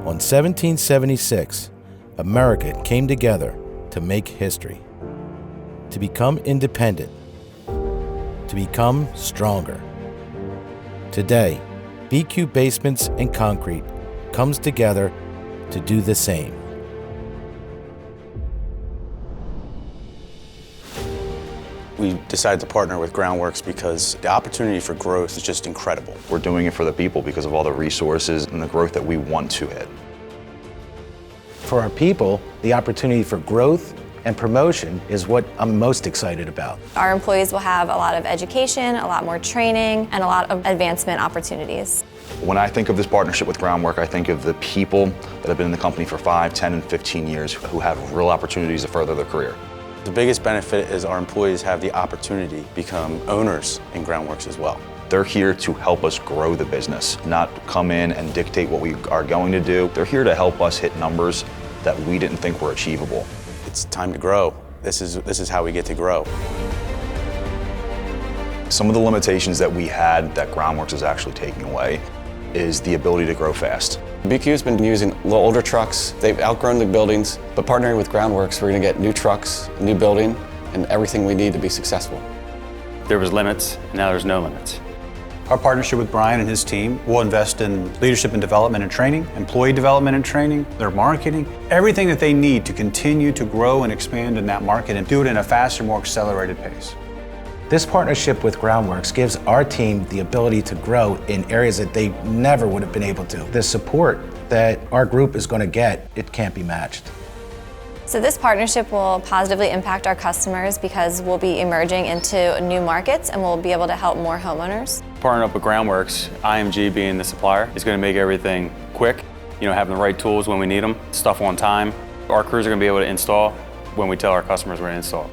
On 1776, America came together to make history, to become independent, to become stronger. Today, BQ Basements and Concrete comes together to do the same. We decided to partner with Groundworks because the opportunity for growth is just incredible. We're doing it for the people because of all the resources and the growth that we want to hit. For our people, the opportunity for growth and promotion is what I'm most excited about. Our employees will have a lot of education, a lot more training, and a lot of advancement opportunities. When I think of this partnership with Groundwork, I think of the people that have been in the company for 5, 10, and 15 years who have real opportunities to further their career. The biggest benefit is our employees have the opportunity to become owners in Groundworks as well. They're here to help us grow the business, not come in and dictate what we are going to do. They're here to help us hit numbers that we didn't think were achievable. It's time to grow. This is how we get to grow. Some of the limitations that we had that Groundworks is actually taking away is the ability to grow fast. BQ's been using a little older trucks. They've outgrown the buildings, but partnering with Groundworks, we're going to get new trucks, a new building, and everything we need to be successful. There was limits, now there's no limits. Our partnership with Brian and his team will invest in leadership and development and training, employee development and training, their marketing, everything that they need to continue to grow and expand in that market and do it in a faster, more accelerated pace. This partnership with Groundworks gives our team the ability to grow in areas that they never would have been able to. The support that our group is going to get, it can't be matched. So this partnership will positively impact our customers because we'll be emerging into new markets and we'll be able to help more homeowners. Partnering up with Groundworks, IMG being the supplier, is going to make everything quick, having the right tools when we need them, stuff on time. Our crews are going to be able to install when we tell our customers we're going to install.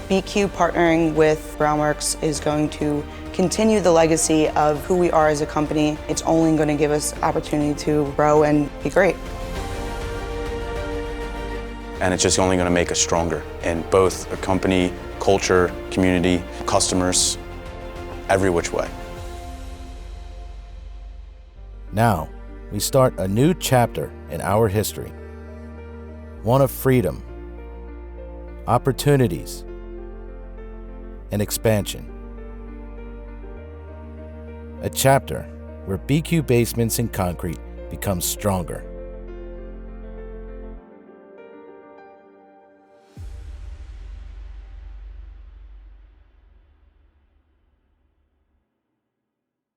BQ partnering with Groundworks is going to continue the legacy of who we are as a company. It's only going to give us opportunity to grow and be great. And it's just only going to make us stronger in both a company, culture, community, customers, every which way. Now, we start a new chapter in our history. One of freedom, opportunities, and expansion. A chapter where BQ Basements and Concrete becomes stronger.